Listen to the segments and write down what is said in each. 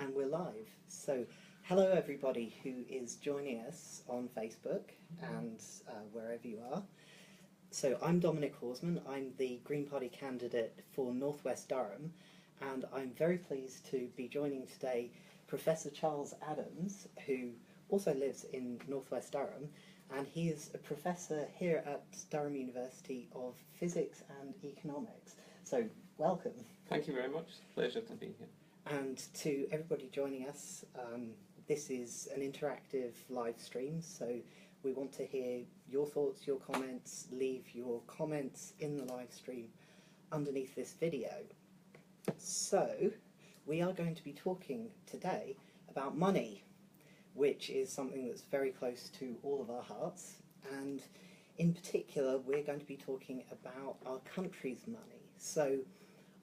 And we're live. So hello everybody who is joining us on Facebook and wherever you are. So I'm Dominic Horsman, I'm the Green Party candidate for North West Durham, and I'm very pleased to be joining today Professor Charles Adams, who also lives in North West Durham, and he is a professor here at Durham University of Physics and Economics. So welcome. Thank you very much. Pleasure to be here. And to everybody joining us, this is an interactive live stream, so we want to hear your thoughts, your comments. Leave your comments in the live stream underneath this video. So we are going to be talking today about money, which is something that's very close to all of our hearts, and in particular we're going to be talking about our country's money. So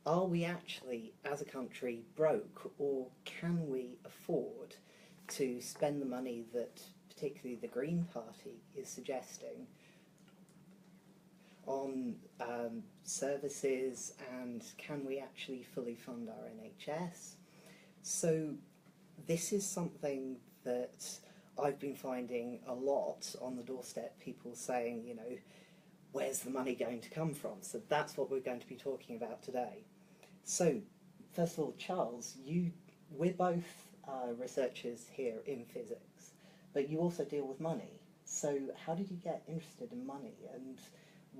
are we actually, as a country, broke, or can we afford to spend the money that particularly the Green Party is suggesting on services, and can we actually fully fund our NHS? So this is something that I've been finding a lot on the doorstep, people saying, you know, where's the money going to come from? So that's what we're going to be talking about today. So, first of all, Charles, we're both researchers here in physics, but you also deal with money. So how did you get interested in money, and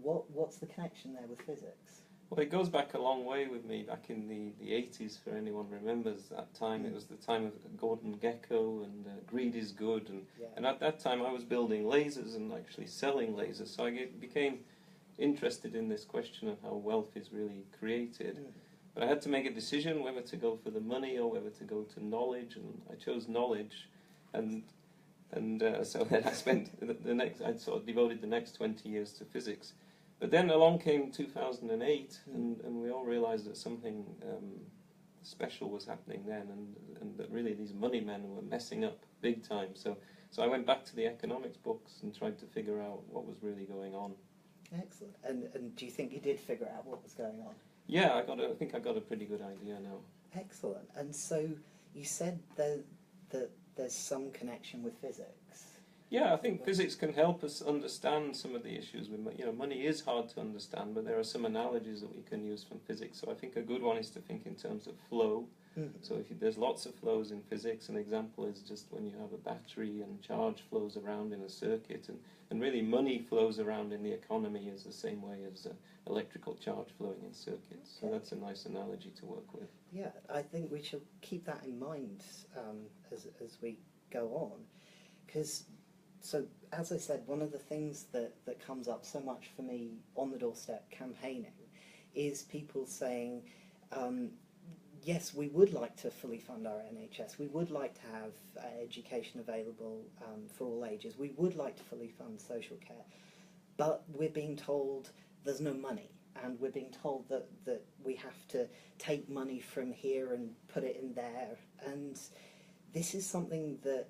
what's the connection there with physics? Well, it goes back a long way with me, back in the 80s, for anyone remembers that time. It was the time of Gordon Gekko and Greed is Good, and at that time I was building lasers and actually selling lasers, so I became interested in this question of how wealth is really created. But I had to make a decision whether to go for the money or whether to go to knowledge, and I chose knowledge, and so then I spent I sort of devoted the next 20 years to physics. But then along came 2008, and we all realised that something special was happening then, and that really these money men were messing up big time. So I went back to the economics books and tried to figure out what was really going on. Excellent. And do you think you did figure out what was going on? Yeah, I think I got a pretty good idea now. Excellent. And so you said that there's some connection with physics. Yeah, I think physics can help us understand some of the issues with money. You know, money is hard to understand, but there are some analogies that we can use from physics. So I think a good one is to think in terms of flow. So there's lots of flows in physics. An example is just when you have a battery and charge flows around in a circuit, and really money flows around in the economy is the same way as electrical charge flowing in circuits. So that's a nice analogy to work with. Yeah, I think we should keep that in mind as we go on, because so as I said, one of the things that comes up so much for me on the doorstep campaigning is people saying, yes, we would like to fully fund our NHS, we would like to have education available for all ages, we would like to fully fund social care, but we're being told there's no money, and we're being told that we have to take money from here and put it in there. And this is something that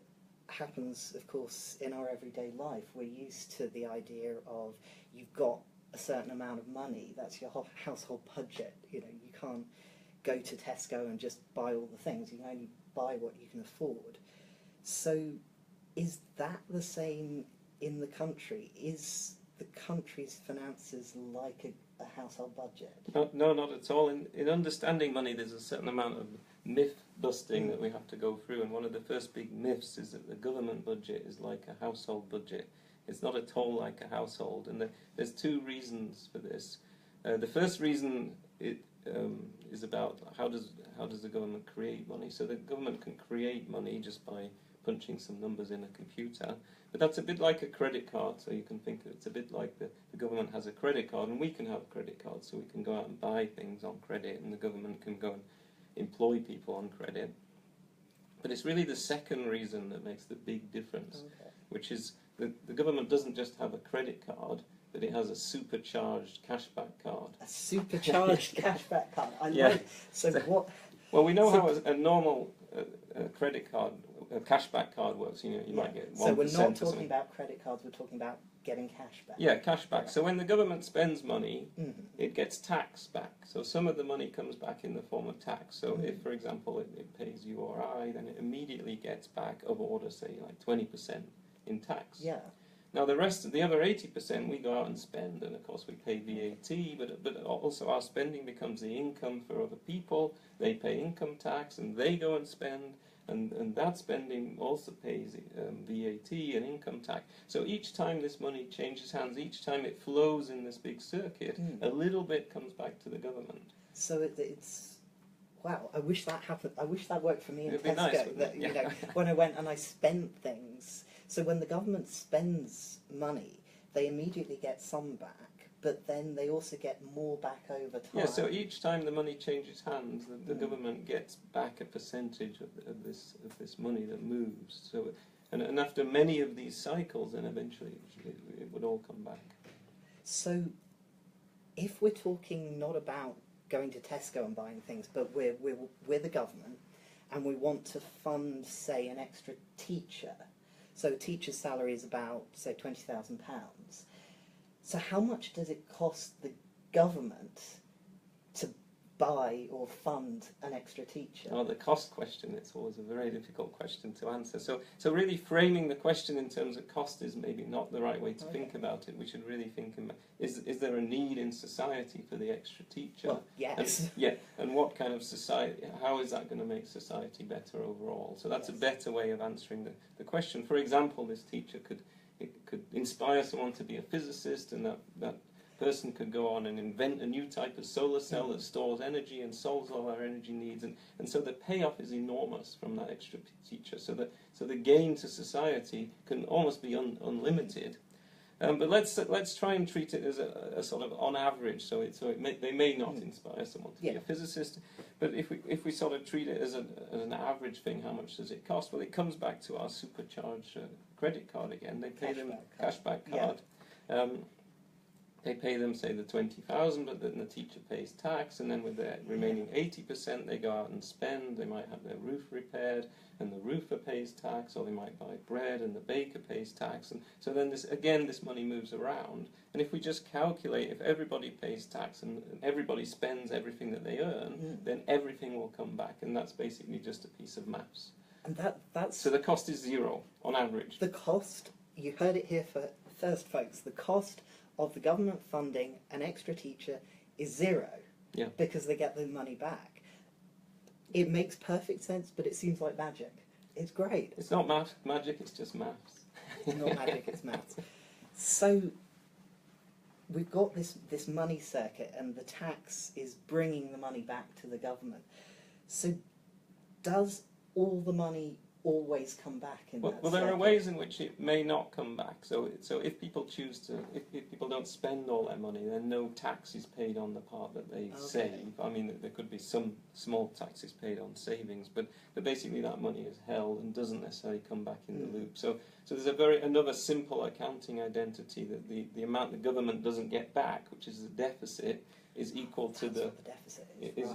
happens, of course, in our everyday life. We're used to the idea of you've got a certain amount of money, that's your whole household budget. You know, you can't go to Tesco and just buy all the things, you can only buy what you can afford. So is that the same in the country? Is the country's finances like a household budget? No, not at all. In understanding money, there's a certain amount of myth busting that we have to go through, and one of the first big myths is that the government budget is like a household budget. It's not at all like a household, and there's two reasons for this. The first reason is about how does the government create money. So the government can create money just by punching some numbers in a computer, but that's a bit like a credit card. So you can think that it's a bit like the government has a credit card, and we can have a credit card, so we can go out and buy things on credit, and the government can go and employ people on credit. But it's really the second reason that makes the big difference, which is that the government doesn't just have a credit card, but it has a supercharged cashback card. A supercharged cashback card. I like. So what? Well, we know how a normal credit card, a cashback card works. You know, you might get 1%. So we're not talking about credit cards. We're talking about getting cash back. Yeah, cash back. Right. So when the government spends money, Mhm. it gets tax back. So some of the money comes back in the form of tax. So if, for example, it pays you or I, then it immediately gets back of order, say, like 20% in tax. Yeah. Now the rest of the other 80% we go out and spend, and of course we pay VAT, but also our spending becomes the income for other people. They pay income tax and they go and spend, and that spending also pays VAT and income tax. So each time this money changes hands, each time it flows in this big circuit, a little bit comes back to the government. So it's wow. I wish that happened. I wish that worked for me in It'd be Tesco. nice, wouldn't it? You Yeah. know, when I went and I spent things. So when the government spends money, they immediately get some back, but then they also get more back over time. Yeah, so each time the money changes hands, the government gets back a percentage of this money that moves. So, and after many of these cycles, then eventually it would all come back. So if we're talking not about going to Tesco and buying things, but we're the government, and we want to fund, say, an extra teacher. So a teacher's salary is about, say, £20,000. So how much does it cost the government to buy or fund an extra teacher? Oh, the cost question, it's always a very difficult question to answer. So really framing the question in terms of cost is maybe not the right way to think about it. We should really think about, is there a need in society for the extra teacher? Well, yes. And what kind of society, how is that going to make society better overall? So that's a better way of answering the question. For example, this teacher could inspire someone to be a physicist, and that person could go on and invent a new type of solar cell that stores energy and solves all our energy needs, and so the payoff is enormous from that extra teacher. So the gain to society can almost be unlimited. But let's try and treat it as a sort of on average. They may not inspire someone to be a physicist, but if we sort of treat it as an average thing, how much does it cost? Well, it comes back to our supercharged credit card again. They pay them cashback card. They pay them, say, the 20,000, but then the teacher pays tax, and then with the remaining 80%, they go out and spend. They might have their roof repaired, and the roofer pays tax, or they might buy bread, and the baker pays tax. And so then this money moves around. And if we just calculate, if everybody pays tax and everybody spends everything that they earn, then everything will come back, and that's basically just a piece of maths. And that's so the cost is zero on average. The cost, you heard it here first, folks, the cost of the government funding an extra teacher is zero, because they get the money back. It makes perfect sense, but it seems like magic. It's great. It's not magic, it's just maths. It's not magic, it's maths. So we've got this money circuit, and the tax is bringing the money back to the government. So does all the money always come back in that well, there are circuit? ways in which it may not come back. So if people choose to, if people don't spend all their money, then no tax is paid on the part that they save. I mean, there could be some small taxes paid on savings, but basically that money is held and doesn't necessarily come back in the loop. So there's another simple accounting identity that the amount the government doesn't get back, which is the deficit, is equal to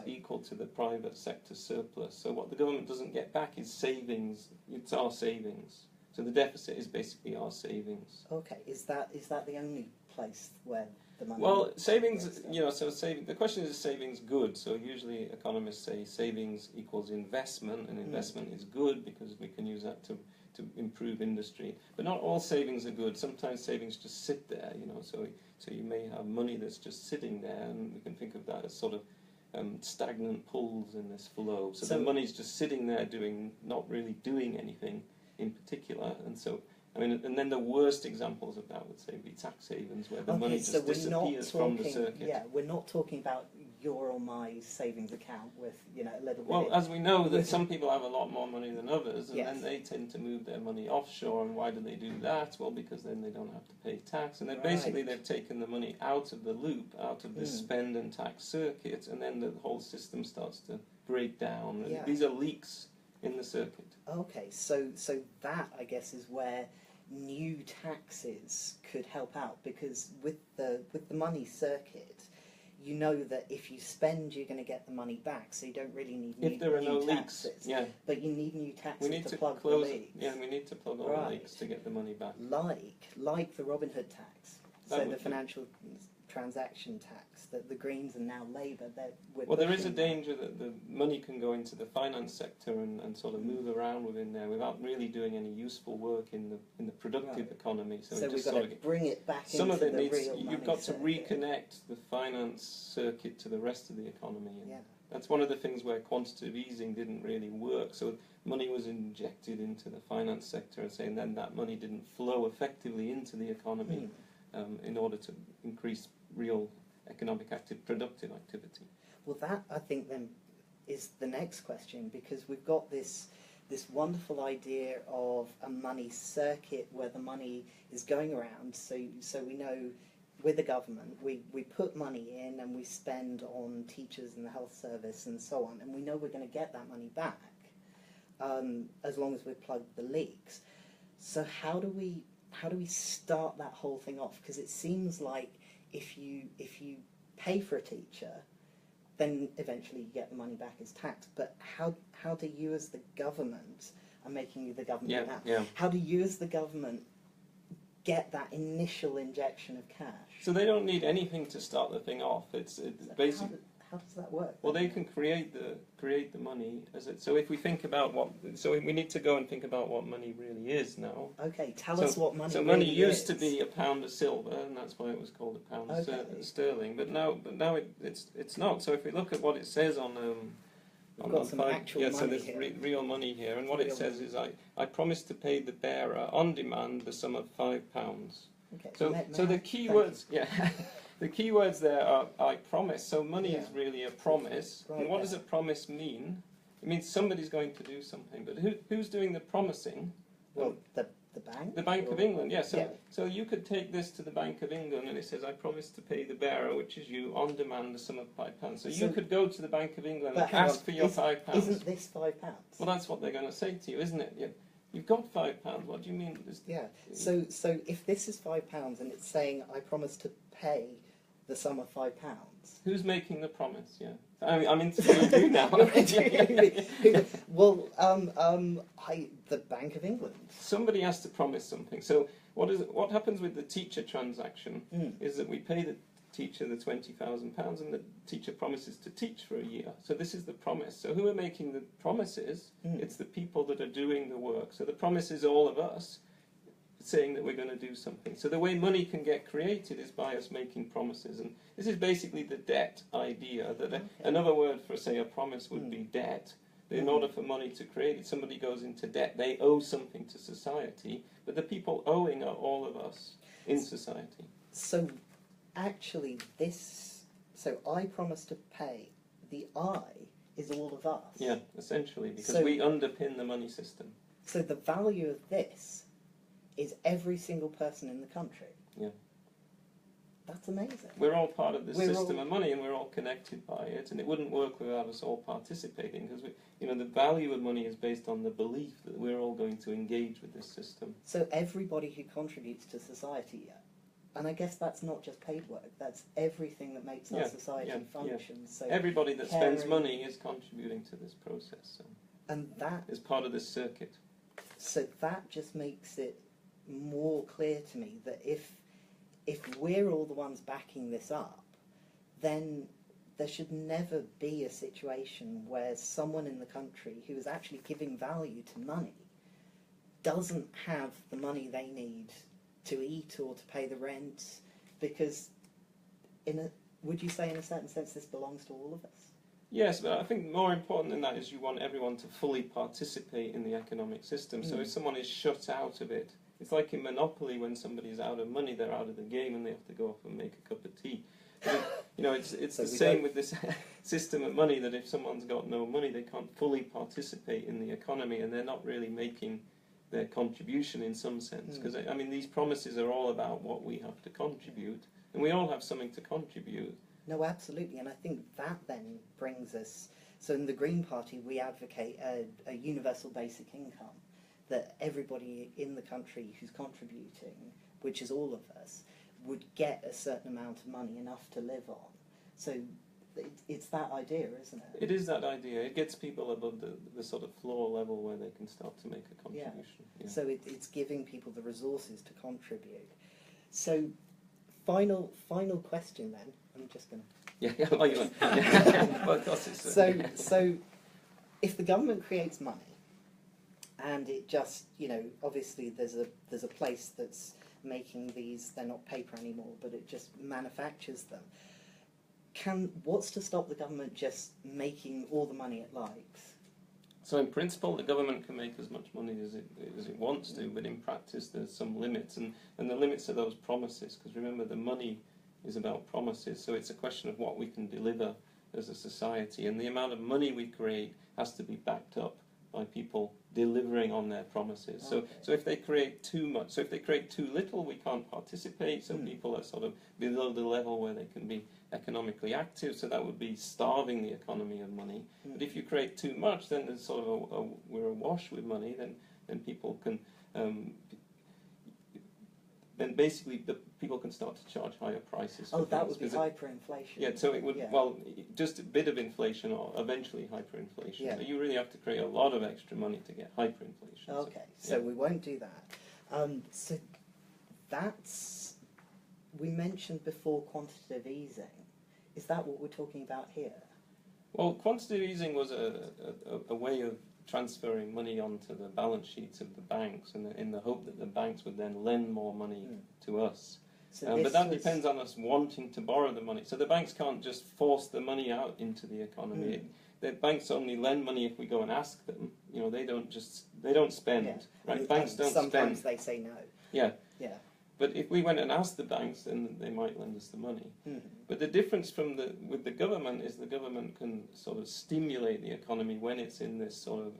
equal to the private sector surplus. So what the government doesn't get back is savings. It's our savings. So the deficit is basically our savings. Okay, is that the only place where the money? Well, savings. The question is savings good? So usually economists say savings equals investment, and investment is good because we can use that to improve industry. But not all savings are good. Sometimes savings just sit there. So you may have money that's just sitting there, and we can think of that as sort of stagnant pools in this flow. So the money's just sitting there not really doing anything in particular. And so, I mean, and then the worst examples of that would say be tax havens, where the money just disappears from the circuit. Yeah, we're not talking about your or my savings account with a little bit. Well, as we know, that some people have a lot more money than others, and then they tend to move their money offshore. And why do they do that? Well, because then they don't have to pay tax, and then basically they've taken the money out of the loop, out of this spend and tax circuit, and then the whole system starts to break down. And these are leaks in the circuit. Okay, so that, I guess, is where new taxes could help out, because with the money circuit, you know that if you spend, you're going to get the money back, so you don't really need if there are no new leaks, taxes. yeah, But you need new taxes we need to plug close. the leaks. Yeah, we need to plug all Right. the leaks to get the money back. Like the Robin Hood tax, That so would the be- financial transaction tax that the Greens and now Labour. Well, there is a danger that the money can go into the finance sector and sort of move around within there without really doing any useful work in the productive Right. economy. So, So it we've just got sort to of bring it back some into of it the needs. real money You've got to circuit. reconnect the finance circuit to the rest of the economy. And Yeah. that's one of the things where quantitative easing didn't really work. So money was injected into the finance sector, and saying then that money didn't flow effectively into the economy in order to increase real economic productive activity. Well, that I think then is the next question, because we've got this wonderful idea of a money circuit where the money is going around. So we know with the government, we put money in and we spend on teachers and the health service and so on, and we know we're going to get that money back as long as we plug the leaks. So how do we start that whole thing off? Because it seems like if you pay for a teacher, then eventually you get the money back as tax. But how do you as the government, I'm making you the government now, how do you as the government get that initial injection of cash? So they don't need anything to start the thing off. It's basically. How does that work? Well, they can create the money as it. So if we think about we need to go and think about what money really is now. Okay, tell us what money. So really money used is. to be a pound of silver, and that's why it was called a pound sterling. But now it's not. So if we look at what it says on We've got some actual money so there's here. real money here, and what Real it says money. is I promise to pay the bearer on demand the sum of £5. Okay, So the key words, the key words there are I promise. So money is Yeah. really a promise. Right And what there. does a promise mean? It means somebody's going to do something. But who's doing the promising? Well, the bank. The Bank of Or- England, yeah. Yeah. So you could take this to the Bank of England and it says, I promise to pay the bearer, which is you, on demand the sum of £5. So you So- could go to the Bank of England But and hang ask on, for your £5. Isn't this £5? Well, that's what they're going to say to you, isn't it? You've got £5. What do you mean? Yeah. So if this is £5 and it's saying I promise to pay the sum of £5. Who's making the promise? Yeah, I'm interviewing you now. You're interviewing me. Well, the Bank of England. Somebody has to promise something. So what happens with the teacher transaction is that we pay the teacher the £20,000 and the teacher promises to teach for a year. So this is the promise. So who are making the promises? It's the people that are doing the work. So the promise is all of us saying that we're going to do something. So the way money can get created is by us making promises. And this is basically the debt idea. That another word for, say, a promise would be debt. In order for money to create it, somebody goes into debt. They owe something to society, but the people owing are all of us in society. So actually so I promise to pay, the I is all of us. Yeah, essentially, because So- we underpin the money system. So the value of this is every single person in the country. Yeah. That's amazing. We're all part of this We're system all- of money, and we're all connected by it, and it wouldn't work without us all participating, because the value of money is based on the belief that we're all going to engage with this system. So everybody who contributes to society, and I guess that's not just paid work, that's everything that makes our society function. So Everybody that spends caring- money is contributing to this process, so and that is part of this circuit. So that just makes it more clear to me that if we're all the ones backing this up, then there should never be a situation where someone in the country who is actually giving value to money doesn't have the money they need to eat or to pay the rent, because would you say in a certain sense this belongs to all of us? Yes, but I think more important than that is you want everyone to fully participate in the economic system. So if someone is shut out of it, it's like in Monopoly when somebody's out of money, they're out of the game and they have to go off and make a cup of tea. But it's So the we same don't- with this system of money, that if someone's got no money, they can't fully participate in the economy and they're not really making their contribution in some sense. Because, these promises are all about what we have to contribute, and we all have something to contribute. No, absolutely, and I think that then brings us... So in the Green Party, we advocate a universal basic income, that everybody in the country who's contributing, which is all of us, would get a certain amount of money, enough to live on. So it's that idea, isn't it? It is that idea. It gets people above the sort of floor level where they can start to make a contribution. Yeah. So it's giving people the resources to contribute. So final question then. I'm just going to... Yeah, well, you want. Yeah. Well, of course it's, So if the government creates money, and it just, obviously there's a place that's making these, they're not paper anymore, but it just manufactures them. What's to stop the government just making all the money it likes? So in principle, the government can make as much money as it wants to, but in practice there's some limits, and the limits are those promises, because remember, the money is about promises, so it's a question of what we can deliver as a society, and the amount of money we create has to be backed up by people delivering on their promises. Okay. So if they create too much, so if they create too little, we can't participate, so people are sort of below the level where they can be economically active, so that would be starving the economy of money. But if you create too much, then there's sort of we're awash with money, then people can then basically people can start to charge higher prices. Oh, that would be hyperinflation. Yeah, so it would, well, just a bit of inflation or eventually hyperinflation. Yeah. So you really have to create a lot of extra money to get hyperinflation. Okay, so we won't do that. So that's, we mentioned before quantitative easing. Is that what we're talking about here? Well, quantitative easing was a way of transferring money onto the balance sheets of the banks, in the hope that the banks would then lend more money to us. So but that depends on us wanting to borrow the money. So the banks can't just force the money out into the economy. The banks only lend money if we go and ask them. They don't spend. Yeah. Right? Banks don't sometimes spend. they say no. Yeah. Yeah. But if we went and asked the banks, then they might lend us the money. But the difference with the government is the government can sort of stimulate the economy when it's in this sort of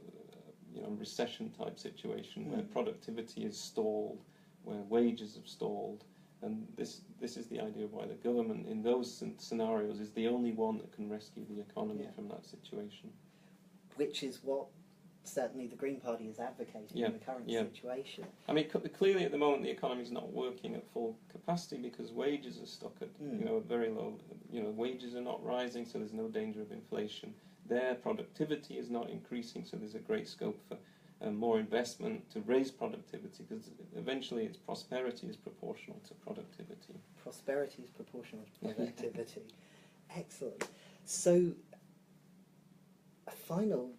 recession type situation where productivity is stalled, where wages have stalled, and this is the idea of why the government in those scenarios is the only one that can rescue the economy from that situation. Which is what certainly the Green Party is advocating in the current situation. I mean, clearly at the moment the economy is not working at full capacity because wages are stuck at very low. Wages are not rising, so there's no danger of inflation. Their productivity is not increasing, so there's a great scope for more investment to raise productivity, because eventually its prosperity is proportional to productivity. Prosperity is proportional to productivity. Excellent. So, a final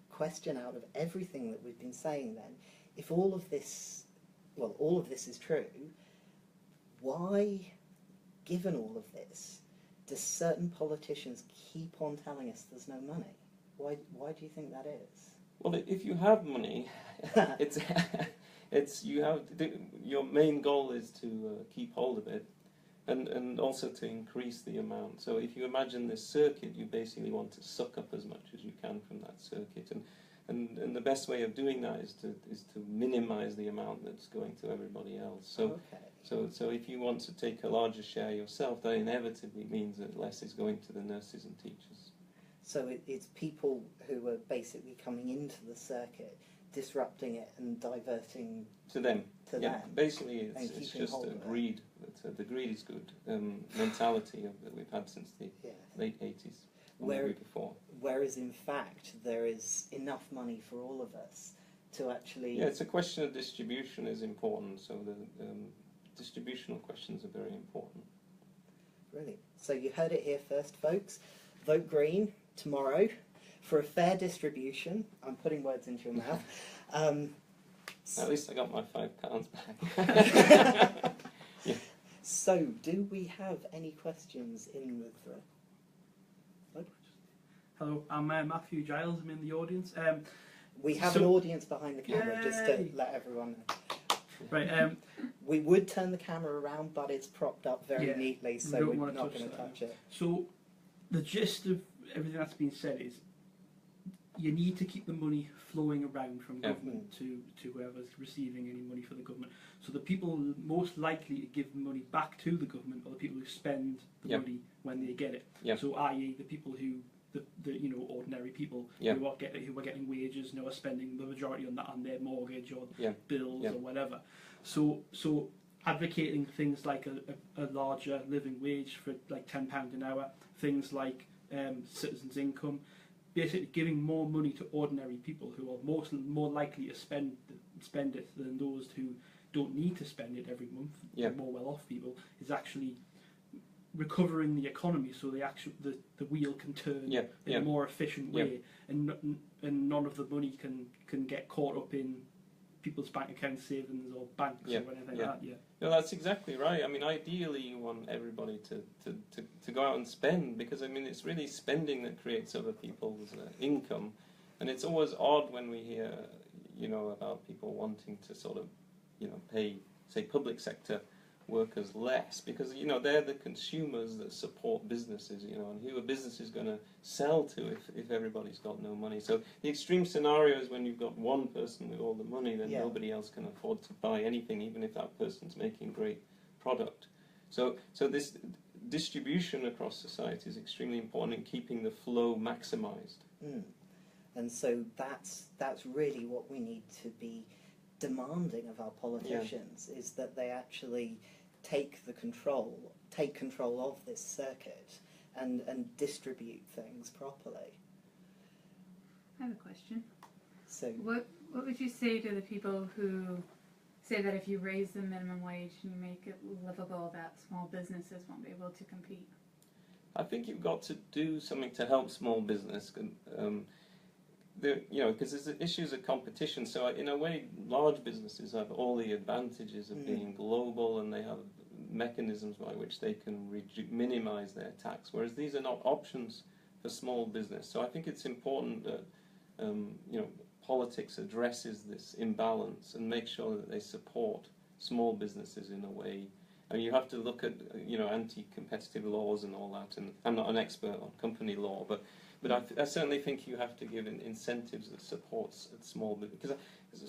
question out of everything that we've been saying then, if all of this is true, why, given all of this, do certain politicians keep on telling us there's no money? Why do you think that is? Well, if you have money, your main goal is to keep hold of it, and also to increase the amount. So if you imagine this circuit, you basically want to suck up as much as you can from that circuit, and the best way of doing that is to minimise the amount that's going to everybody else. So if you want to take a larger share yourself, that inevitably means that less is going to the nurses and teachers. So it's people who are basically coming into the circuit, disrupting it and diverting to them. them. Basically, it's just a greed. The greed is good mentality that we've had since the late 80s, maybe before. Whereas in fact there is enough money for all of us to actually... Yeah, it's a question of distribution is important, so the distributional questions are very important. Brilliant. So you heard it here first, folks. Vote Green tomorrow for a fair distribution. I'm putting words into your mouth. At least I got my £5 back. So, do we have any questions in the... Hello, I'm Matthew Giles. I'm in the audience. We have an audience behind the camera, just to let everyone know. Right. We would turn the camera around, but it's propped up very neatly, so we're not going to touch it. So, the gist of everything that's been said is you need to keep the money flowing around from government to whoever's receiving any money for the government. So the people most likely to give the money back to the government are the people who spend the money when they get it. So, i.e., the people who the ordinary people who are getting wages, are spending the majority on their mortgage or bills or whatever. So advocating things like a larger living wage for like £10 an hour, things like citizens' income, basically giving more money to ordinary people who are more likely to spend it than those who don't need to spend it every month. Yeah. The more well-off people, is actually recovering the economy, so the wheel can turn in a more efficient way, and none of the money can get caught up in people's bank account savings or banks or anything like that. Yeah. No, that's exactly right. I mean, ideally, you want everybody to go out and spend, because I mean, it's really spending that creates other people's income, and it's always odd when we hear, about people wanting to sort of, pay, say, public sector workers less, because they're the consumers that support businesses, and who are businesses going to sell to if everybody's got no money? So the extreme scenario is when you've got one person with all the money, then nobody else can afford to buy anything, even if that person's making great product. So this distribution across society is extremely important in keeping the flow maximized. And so that's really what we need to be demanding of our politicians, is that they actually take control of this circuit and distribute things properly. I have a question. So what would you say to the people who say that if you raise the minimum wage and you make it livable, that small businesses won't be able to compete? I think you've got to do something to help small business. Because there's issues of competition. So in a way, large businesses have all the advantages of being global, and they have mechanisms by which they can minimize their tax, whereas these are not options for small business. So I think it's important that politics addresses this imbalance and make sure that they support small businesses in a way. I mean, you have to look at anti-competitive laws and all that, and I'm not an expert on company law, but I certainly think you have to give incentives that supports small business, because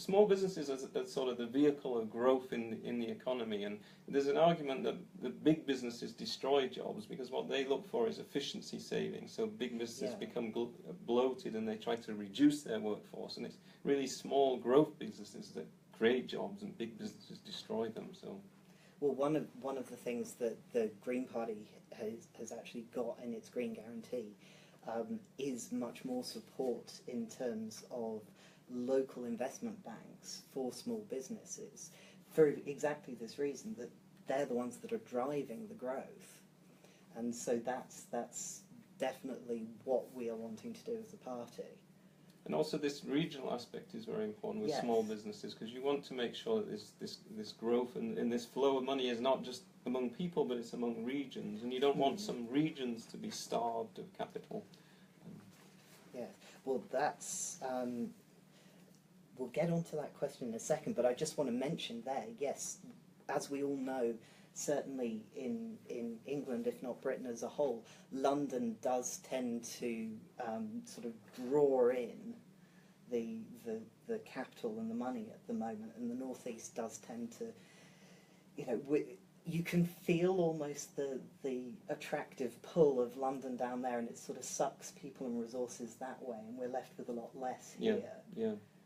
small businesses are sort of the vehicle of growth in the economy, and there's an argument that the big businesses destroy jobs because what they look for is efficiency savings. So big businesses become bloated and they try to reduce their workforce, and it's really small growth businesses that create jobs, and big businesses destroy them. So. Well, one of the things that the Green Party has actually got in its Green Guarantee is much more support in terms of local investment banks for small businesses, for exactly this reason, that they're the ones that are driving the growth. And so that's definitely what we are wanting to do as a party. And also this regional aspect is very important with small businesses, because you want to make sure that this growth and this flow of money is not just among people, but it's among regions, and you don't want some regions to be starved of capital. Well, that's we'll get onto that question in a second, but I just want to mention there, yes, as we all know, certainly in England, if not Britain as a whole, London does tend to sort of draw in the capital and the money at the moment, and the North East does tend to, you can feel almost the attractive pull of London down there, and it sort of sucks people and resources that way, and we're left with a lot less here.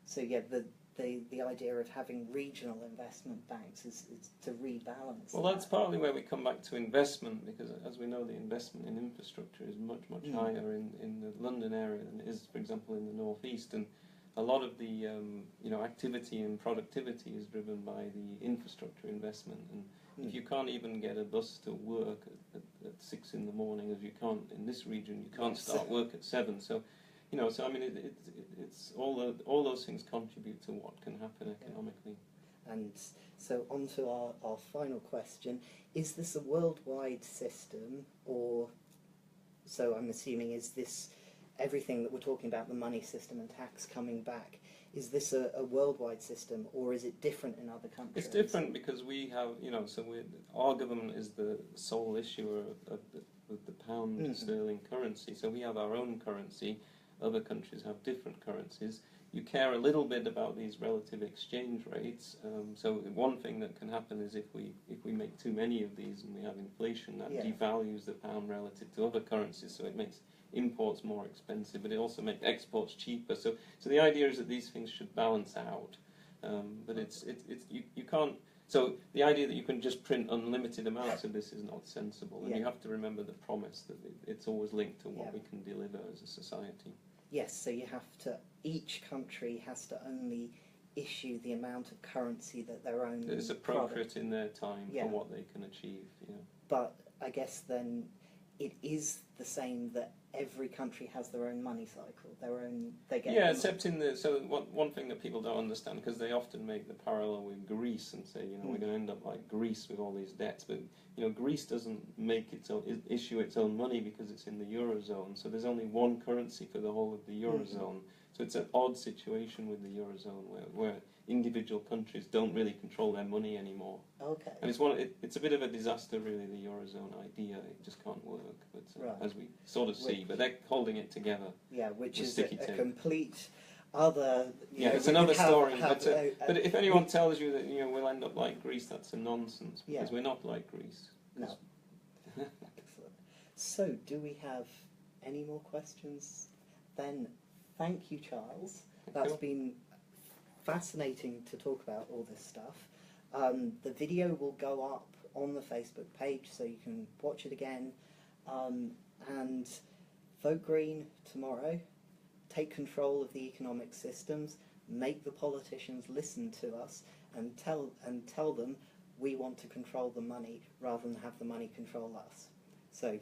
So the idea of having regional investment banks is to rebalance. Well, that's partly where we come back to investment, because as we know, the investment in infrastructure is much higher in the London area than it is, for example, in the North East, and a lot of the activity and productivity is driven by the infrastructure investment. And if you can't even get a bus to work at 6 in the morning, as you can't in this region, you can't start work at 7. So, so I mean, it's all those things contribute to what can happen economically. And so on to our final question: is this a worldwide system, or so I'm assuming is this everything that we're talking about, the money system and tax coming back? Is this a worldwide system, or is it different in other countries? It's different because we have, our government is the sole issuer of the pound sterling currency, so we have our own currency. Other countries have different currencies. You care a little bit about these relative exchange rates. So one thing that can happen is if we make too many of these and we have inflation, that devalues the pound relative to other currencies, so it makes imports more expensive, but it also makes exports cheaper. So the idea is that these things should balance out. But you can't So the idea that you can just print unlimited amounts of this is not sensible, and Yeah. you have to remember the promise that it's always linked to what Yeah. we can deliver as a society. Yes, so you have to, each country has to only issue the amount of currency that their own It's product. appropriate in their time Yeah. for what they can achieve. You know. But I guess then it is the same that every country has their own money cycle, their own, they get. Yeah, the except in the so one thing that people don't understand, because they often make the parallel with Greece and say, you know, we're going to end up like Greece with all these debts, but you know, Greece doesn't make its own issue its own money because it's in the eurozone. So there's only one currency for the whole of the eurozone. So it's an odd situation with the eurozone where individual countries don't really control their money anymore. Okay. And it's a bit of a disaster, really, the eurozone idea. It just can't work, but Right. as we sort of see. But they're holding it together. Yeah, which with is sticky a tape. complete other. Yeah, it's we another could have- story. have But if anyone tells you that, you know, we'll end up like Greece, that's a nonsense, because Yeah. we're not like Greece. No. Excellent. So, do we have any more questions? Then, thank you, Charles. That's you. been fascinating to talk about all this stuff. The video will go up on the Facebook page, so you can watch it again. And vote Green tomorrow. Take control of the economic systems. Make the politicians listen to us, and tell them we want to control the money rather than have the money control us. So,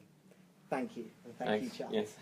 thank you, and thank you, Thanks. Charles. Yes.